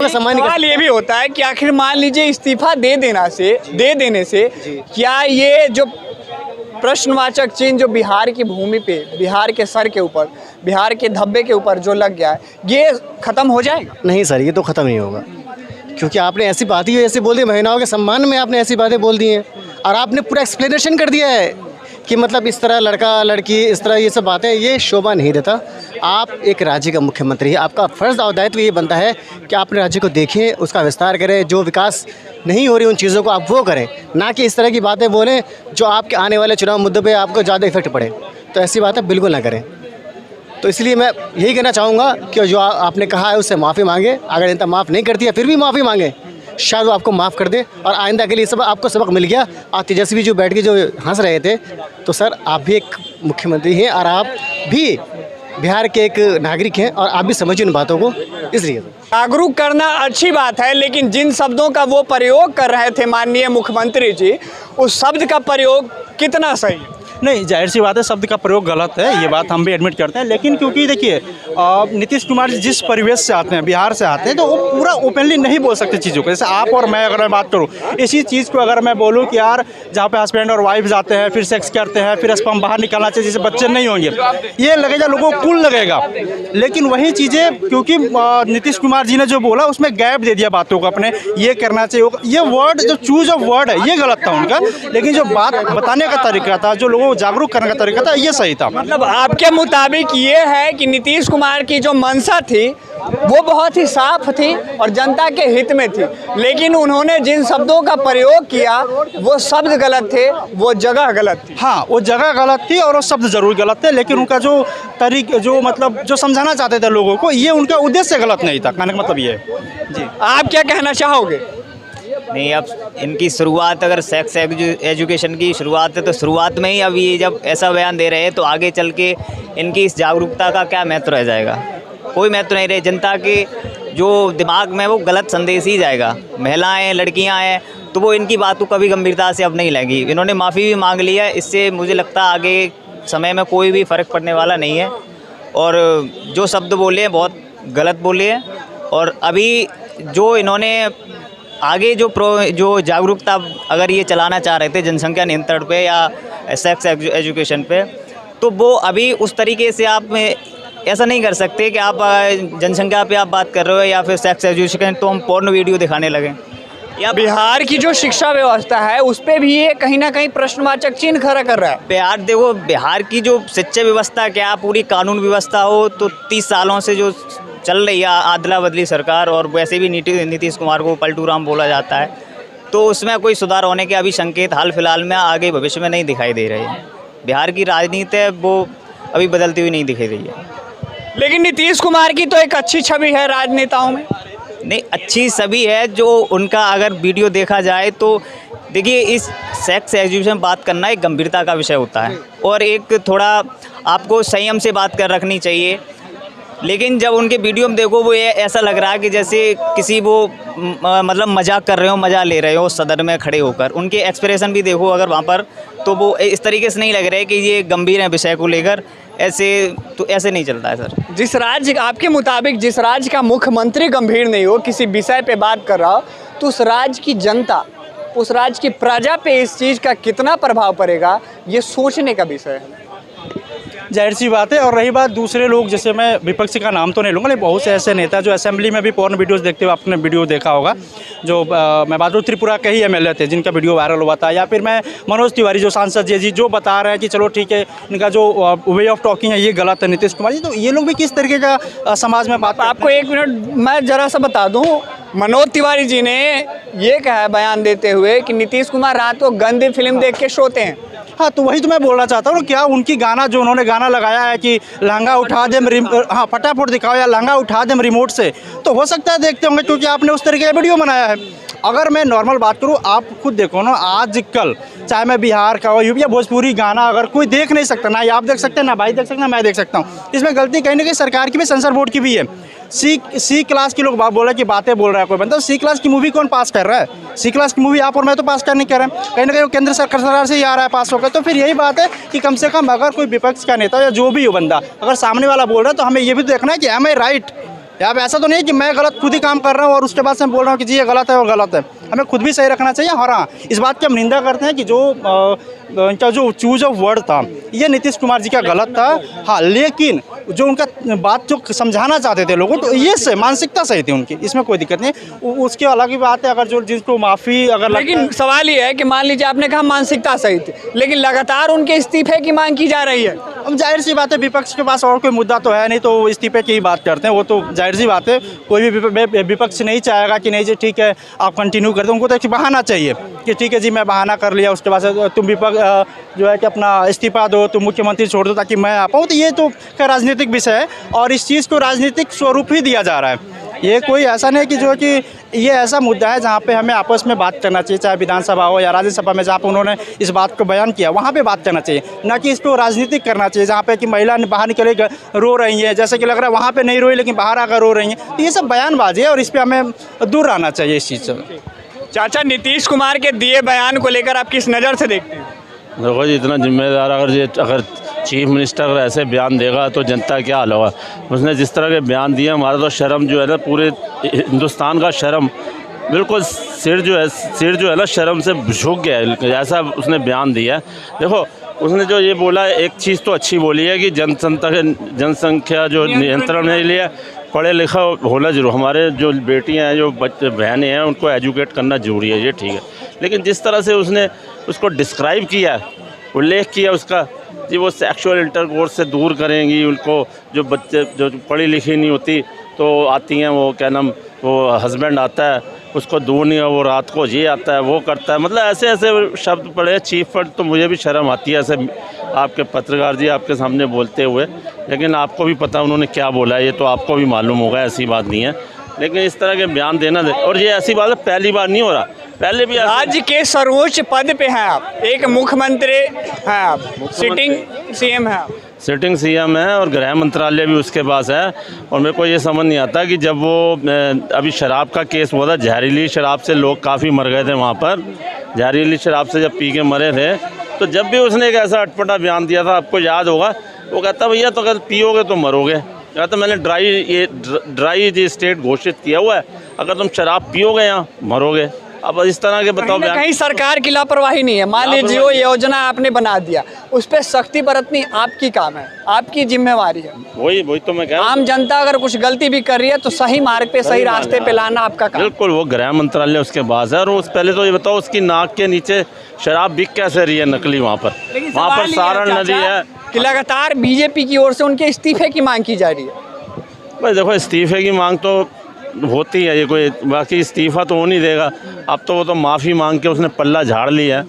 सवाल ये भी होता है कि आखिर मान लीजिए इस्तीफा दे देने से क्या ये जो प्रश्नवाचक चिन्ह जो बिहार की भूमि पे, बिहार के सर के ऊपर, बिहार के धब्बे के ऊपर जो लग गया है, ये खत्म हो जाएगा? नहीं सर, ये तो ख़त्म नहीं होगा, क्योंकि आपने ऐसी बात ही ऐसे बोल दी, महिलाओं के सम्मान में आपने ऐसी बातें बोल दी हैं और आपने पूरा एक्सप्लेनेशन कर दिया है कि मतलब इस तरह लड़का लड़की इस तरह ये सब बातें, ये शोभा नहीं देता। आप एक राज्य का मुख्यमंत्री है, आपका फ़र्ज़ और दायित्व ये बनता है कि आप अपने राज्य को देखें, उसका विस्तार करें, जो विकास नहीं हो रही उन चीज़ों को आप वो करें, ना कि इस तरह की बातें बोलें जो आपके आने वाले चुनाव मुद्दे पे आपको ज़्यादा इफेक्ट पड़े। तो ऐसी बातें बिल्कुल ना करें। तो इसलिए मैं यही कहना चाहूँगा कि जो आपने कहा है उससे माफ़ी मांगे, अगर जनता माफ़ नहीं करती है फिर भी माफ़ी मांगे, शायद वो आपको माफ़ कर दे और आइंदा के लिए सब आपको सबक मिल गया। और तेजस्वी जो बैठ के जो हंस रहे थे, तो सर आप भी एक मुख्यमंत्री हैं और आप भी बिहार के एक नागरिक हैं और आप भी समझिए उन बातों को। इसलिए जागरूक करना अच्छी बात है, लेकिन जिन शब्दों का वो प्रयोग कर रहे थे माननीय मुख्यमंत्री जी, उस शब्द का प्रयोग कितना सही? नहीं, जाहिर सी बात है शब्द का प्रयोग गलत है, ये बात हम भी एडमिट करते हैं। लेकिन क्योंकि देखिए नीतीश कुमार जी जिस परिवेश से आते हैं, बिहार से आते हैं, तो वो पूरा ओपनली नहीं बोल सकते चीज़ों को। जैसे आप और मैं अगर मैं बात करूँ इसी चीज़ को, अगर मैं बोलूँ कि यार जहाँ पे हस्बैंड और वाइफ जाते हैं, फिर सेक्स करते हैं, फिर स्पर्म बाहर निकालना चाहिए जिससे बच्चे नहीं होंगे, ये लगेगा लोगों को कूल लगेगा। लेकिन वही चीज़ें क्योंकि नीतीश कुमार जी ने जो बोला उसमें गैप दे दिया बातों को, अपने ये करना चाहिए, ये वर्ड जो चूज ऑफ वर्ड है ये गलत था उनका। लेकिन जो बात बताने का तरीका था, जो लोगों को जागरूक करने का तरीका था, ये सही था। मतलब आपके मुताबिक ये है कि नीतीश कुमार की जो मंशा थी वो बहुत ही साफ थी और जनता के हित में थी, लेकिन उन्होंने जिन शब्दों का प्रयोग किया वो शब्द गलत थे, वो जगह गलत थी। हाँ, वो जगह गलत थी और वो शब्द जरूर गलत थे, लेकिन उनका जो तरीका, जो मतलब जो समझाना चाहते थे लोगों को, ये उनका उद्देश्य गलत नहीं था। कहने का मतलब ये है। जी, आप क्या कहना चाहोगे? नहीं, अब इनकी शुरुआत अगर सेक्स एजुकेशन की शुरुआत है, तो शुरुआत में ही अब ये जब ऐसा बयान दे रहे हैं, तो आगे चल के इनकी इस जागरूकता का क्या महत्व रह जाएगा? कोई महत्व नहीं रहे। जनता के जो दिमाग में वो गलत संदेश ही जाएगा। महिलाएं, लड़कियां हैं, तो वो इनकी बात को कभी गंभीरता से अब नहीं लेंगी। इन्होंने माफ़ी भी मांग ली है, इससे मुझे लगता है आगे समय में कोई भी फ़र्क पड़ने वाला नहीं है। और जो शब्द बोले हैं बहुत गलत बोले हैं। और अभी जो इन्होंने आगे जो जागरूकता अगर ये चलाना चाह रहे थे जनसंख्या नियंत्रण पे या सेक्स एजुकेशन पे, तो वो अभी उस तरीके से आप ऐसा नहीं कर सकते कि आप जनसंख्या पे आप बात कर रहे हो या फिर सेक्स एजुकेशन तो हम पोर्न वीडियो दिखाने लगें। या बिहार की जो शिक्षा व्यवस्था है उस पर भी ये कहीं ना कहीं प्रश्नवाचक चिन्ह खड़ा कर रहा है। बिहार देखो, बिहार की जो शिक्षा व्यवस्था क्या पूरी कानून व्यवस्था हो, तो 30 सालों से जो चल रही है आदला बदली सरकार, और वैसे भी नीतीश कुमार को पलटू राम बोला जाता है, तो उसमें कोई सुधार होने के अभी संकेत हाल फिलहाल में आगे भविष्य में नहीं दिखाई दे रहे हैं। बिहार की राजनीति है वो अभी बदलती हुई नहीं दिखाई रही है। लेकिन नीतीश कुमार की तो एक अच्छी छवि है राजनेताओं में। नहीं, अच्छी छवि है जो उनका, अगर वीडियो देखा जाए तो देखिए, इस सेक्स एजुकेशन बात करना एक गंभीरता का विषय होता है और एक थोड़ा आपको संयम से बात कर रखनी चाहिए। लेकिन जब उनके वीडियो में देखो, वो ये ऐसा लग रहा है कि जैसे किसी वो मतलब मजाक कर रहे हो, मजा ले रहे हो सदन में खड़े होकर। उनके एक्सप्रेशन भी देखो अगर वहाँ पर, तो वो इस तरीके से नहीं लग रहे कि ये गंभीर है विषय को लेकर। ऐसे तो ऐसे नहीं चलता है सर। जिस राज्य, आपके मुताबिक जिस राज्य का मुख्यमंत्री गंभीर नहीं हो, किसी विषय पे बात कर रहा हो, तो उस राज्य की जनता, उस राज्य की प्रजा पे इस चीज़ का कितना प्रभाव पड़ेगा, ये सोचने का विषय है। जाहिर सी बात है। और रही बात दूसरे लोग, जैसे मैं विपक्षी का नाम तो नहीं लूँगा, लेकिन बहुत से ऐसे नेता जो असेंबली में भी पोर्न वीडियोस देखते हुए, आपने वीडियो देखा होगा, जो मैं बात करूँ त्रिपुरा के ही एमएलए थे जिनका वीडियो वायरल हुआ था, या फिर मैं मनोज तिवारी जो सांसद जी जो बता रहे हैं कि चलो ठीक है, इनका जो वे ऑफ टॉकिंग है ये गलत है नीतीश कुमार जी, तो ये लोग भी किस तरीके का समाज में बात। आपको एक मिनट मैं ज़रा सा बता दूँ, मनोज तिवारी जी ने ये कहा बयान देते हुए कि नीतीश कुमार रात को गंदी फिल्म देख के सोते हैं। हाँ, तो वही तो मैं बोलना चाहता हूँ, क्या उनकी गाना जो उन्होंने गाना लगाया है कि लहंगा उठा दे, हाँ फटाफट दिखाओ या लहंगा उठा दे रिमोट से, तो हो सकता है देखते होंगे क्योंकि आपने उस तरीके का वीडियो बनाया है। अगर मैं नॉर्मल बात करूँ, आप खुद देखो ना, आजकल चाहे मैं बिहार का हो, यूपी या भोजपुरी गाना अगर कोई देख नहीं सकता, ना आप देख सकते हैं, ना भाई देख सकते हैं, मैं देख सकता हूँ। इसमें गलती कहीं ना कहीं सरकार की भी, सेंसर बोर्ड की भी है। सी क्लास के लोग बोल रहे कि बातें बोल रहा है कोई बंदा, सी क्लास की मूवी कौन पास कर रहा है? सी क्लास की मूवी आप और मैं तो पास कर नहीं कर रहे हैं, कहीं ना कहीं केंद्र सरकार से ही आ रहा है पास होकर। तो फिर यही बात है कि कम से कम अगर कोई विपक्ष का नेता या जो भी हो बंदा, अगर सामने वाला बोल रहा है, तो हमें ये भी तो देखना है कि एम आई राइट, यहाँ पे ऐसा तो नहीं कि मैं गलत खुद ही काम कर रहा हूँ और उसके बाद से मैं बोल रहा हूँ कि जी ये गलत है और गलत है। हमें खुद भी सही रखना चाहिए। और हाँ, इस बात की हम निंदा करते हैं कि जो इनका जो चूज ऑफ वर्ड था ये नीतीश कुमार जी का गलत था। हाँ, लेकिन जो उनका बात जो समझाना चाहते थे लोगों तो ये से मानसिकता सही थी उनकी, इसमें कोई दिक्कत नहीं। उसकी अलग ही बात है अगर जो जिसको माफ़ी अगर लेकिन सवाल ये है कि मान लीजिए आपने कहा मानसिकता सही थी, लेकिन लगातार उनके इस्तीफे की मांग की जा रही है। अब जाहिर सी बात है विपक्ष के पास और कोई मुद्दा तो है नहीं तो वो इस्तीफे की ही बात करते हैं। वो तो जाहिर सी बात है, कोई भी विपक्ष नहीं चाहेगा कि नहीं जी ठीक है आप कंटिन्यू कर दो। उनको तो एक बहाना चाहिए कि ठीक है जी मैं बहाना कर लिया, उसके बाद से तुम विपक्ष जो है कि अपना इस्तीफा दो, तुम मुख्यमंत्री छोड़ दो ताकि मैं आ पाऊँ। तो ये तो खैर राजनीतिक विषय है और इस चीज़ को राजनीतिक स्वरूप ही दिया जा रहा है। ये कोई ऐसा नहीं कि जो कि ये ऐसा मुद्दा है जहाँ पे हमें आपस में बात करना चाहिए, चाहे विधानसभा हो या राज्यसभा में जहाँ पे उन्होंने इस बात को बयान किया वहाँ पे बात करना चाहिए, ना कि इसको राजनीतिक करना चाहिए जहाँ पे कि महिला बाहर निकले रो रही है, जैसे कि लग रहा है वहाँ पे नहीं रोई लेकिन बाहर आकर रो रही हैं। तो ये सब बयानबाजी है और इस पर हमें दूर रहना चाहिए इस चीज़ से। चाचा, नीतीश कुमार के दिए बयान को लेकर आप किस नज़र से देखते हैं? देखो जी, इतना जिम्मेदार अगर चीफ मिनिस्टर अगर ऐसे बयान देगा तो जनता क्या हाल होगा। उसने जिस तरह के बयान दिए हमारा तो शर्म जो है ना, पूरे हिंदुस्तान का शर्म बिल्कुल सिर जो है ना शर्म से झुक गया है, ऐसा उसने बयान दिया। देखो उसने जो ये बोला एक चीज़ तो अच्छी बोली है कि जनसंख्या जो नियंत्रण में लिया, पढ़े लिखा होना जरूर, हमारे जो बेटियां हैं जो बहनें हैं उनको एजुकेट करना जरूरी है, ये ठीक है। लेकिन जिस तरह से उसने उसको डिस्क्राइब किया, उल्लेख किया उसका जी वो सेक्सुअल इंटरकोर्स से दूर करेंगी उनको, जो बच्चे जो पढ़ी लिखी नहीं होती तो आती हैं वो क्या नाम वो हस्बैंड आता है उसको दूर नहीं है, वो रात को ये आता है वो करता है, मतलब ऐसे ऐसे शब्द पड़े चीफ पर। तो मुझे भी शर्म आती है ऐसे आपके पत्रकार जी आपके सामने बोलते हुए, लेकिन आपको भी पता उन्होंने क्या बोला है, ये तो आपको भी मालूम होगा, ऐसी बात नहीं है। लेकिन इस तरह के बयान देना और ये ऐसी बात है पहली बार नहीं हो रहा, पहले भी राज्य के सर्वोच्च पद पे हैं आप, एक मुख्यमंत्री हैं आप, सिटिंग सीएम हैं आप। सिटिंग सीएम है और गृह मंत्रालय भी उसके पास है। और मेरे को ये समझ नहीं आता कि जब वो अभी शराब का केस हुआ था, जहरीली शराब से लोग काफ़ी मर गए थे वहाँ पर, जहरीली शराब से जब पी के मरे थे, तो जब भी उसने एक ऐसा अटपटा बयान दिया था आपको याद होगा, वो कहता भैया तो अगर पियोगे तो मरोगे, कहता मैंने ड्राई स्टेट घोषित किया हुआ है, अगर तुम शराब पियोगे यहाँ मरोगे। अब इस तरह के बताओ कहीं सरकार की लापरवाही नहीं है। मान लीजिए जो योजना आपने बना दिया उस पर सख्ती बरतनी आपकी काम है, आपकी जिम्मेवारी है। वही तो मैं कह रहा हूं। आम जनता अगर कुछ गलती भी कर रही है तो सही मार्ग पे सही रास्ते पे लाना आपका काम। बिल्कुल, वो गृह मंत्रालय उसके पास है। और उस पहले तो ये बताओ उसकी नाक के नीचे शराब बिक कैसे रही है नकली वहाँ पर सारण नदी है कि लगातार बीजेपी की ओर से उनके इस्तीफे की मांग की जा रही है। भाई देखो इस्तीफे की मांग तो होती है, ये कोई बाकी इस्तीफ़ा तो हो नहीं देगा। अब तो वो तो माफ़ी मांग के उसने पल्ला झाड़ लिया है,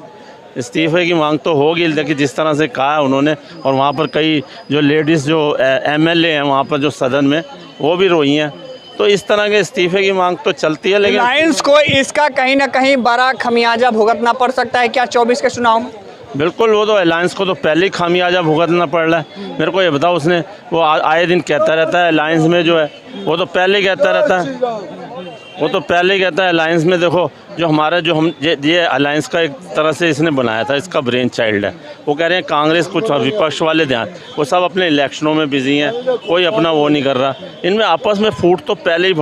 इस्तीफ़े की मांग तो होगी। लेकिन जिस तरह से कहा है उन्होंने, और वहाँ पर कई जो लेडीज़ जो एमएलए हैं वहाँ पर जो सदन में वो भी रोई हैं, तो इस तरह के इस्तीफ़े की मांग तो चलती है। लेकिन लायंस को इसका कहीं ना कहीं बड़ा खमियाजा भुगतना पड़ सकता है क्या 24 के चुनाव में? बिल्कुल, वो तो अलायंस को तो पहले ही खामियाजा भुगतना पड़ रहा है। मेरे को ये बताओ, उसने वो आए दिन कहता रहता है अलायंस में जो है, वो तो पहले ही कहता रहता है, अलायंस में देखो जो हमारा जो हम ये अलायंस का एक तरह से इसने बनाया था, इसका ब्रेन चाइल्ड है। वो कह रहे हैं कांग्रेस कुछ विपक्ष वाले ध्यान, वो सब अपने इलेक्शनों में बिजी हैं, कोई अपना वो नहीं कर रहा। इनमें आपस में फूट तो पहले ही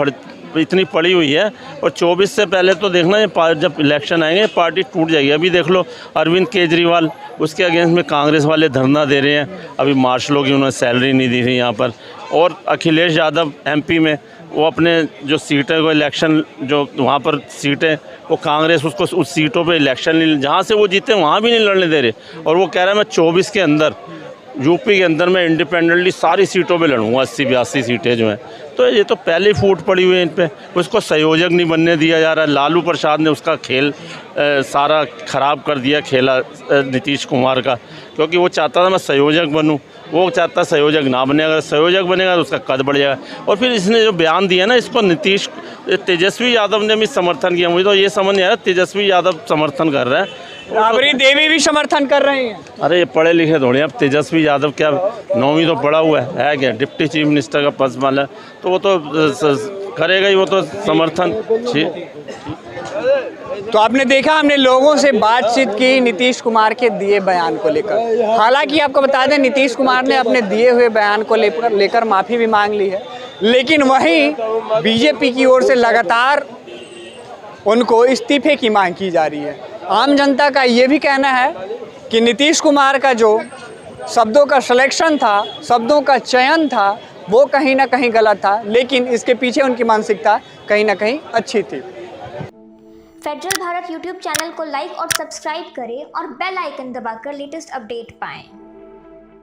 इतनी पड़ी हुई है। और 24 से पहले तो देखना ये जब इलेक्शन आएंगे पार्टी टूट जाएगी। अभी देख लो अरविंद केजरीवाल, उसके अगेंस्ट में कांग्रेस वाले धरना दे रहे हैं, अभी मार्शलों की उन्होंने सैलरी नहीं दी थी यहाँ पर। और अखिलेश यादव एमपी में वो अपने जो सीटें को इलेक्शन जो वहाँ पर सीटें वो कांग्रेस उसको उस सीटों पे इलेक्शन नहीं, जहाँ से वो जीते वहाँ भी नहीं लड़ने दे रहे। और वो कह रहा है मैं 24 के अंदर यूपी के अंदर मैं इंडिपेंडेंटली सारी सीटों पे लड़ूंगा, 80-82 सीटें जो हैं। तो ये तो पहले फूट पड़ी हुई है इन पे, उसको संयोजक नहीं बनने दिया जा रहा है। लालू प्रसाद ने उसका खेल सारा ख़राब कर दिया, खेला नीतीश कुमार का, क्योंकि वो चाहता था मैं संयोजक बनूं, वो चाहता संयोजक ना बने। अगर संयोजक बनेगा तो उसका कद बढ़ जाएगा। और फिर इसने जो बयान दिया ना, इसको तेजस्वी यादव ने भी समर्थन किया। मुझे तो ये समझ नहीं आया तेजस्वी यादव समर्थन कर रहा है, राबड़ी देवी भी समर्थन कर रहे हैं। अरे ये पढ़े लिखे थोड़े, अब तेजस्वी यादव क्या 9वीं तो पढ़ा हुआ है क्या, डिप्टी चीफ मिनिस्टर का पद संभाला, तो वो तो करेगा ही, वो तो समर्थन। तो आपने देखा, हमने लोगों से बातचीत की नीतीश कुमार के दिए बयान को लेकर। हालांकि आपको बता दें नीतीश कुमार ने अपने दिए हुए बयान को लेकर माफ़ी भी मांग ली है। लेकिन वहीं बीजेपी की ओर से लगातार उनको इस्तीफे की मांग की जा रही है। आम जनता का ये भी कहना है कि नीतीश कुमार का जो शब्दों का सिलेक्शन था, शब्दों का चयन था, वो कहीं ना कहीं गलत था, लेकिन इसके पीछे उनकी मानसिकता कहीं ना कहीं अच्छी थी। फेडरल भारत यूट्यूब चैनल को लाइक और सब्सक्राइब करें और बेल आइकन दबाकर लेटेस्ट अपडेट पाएं।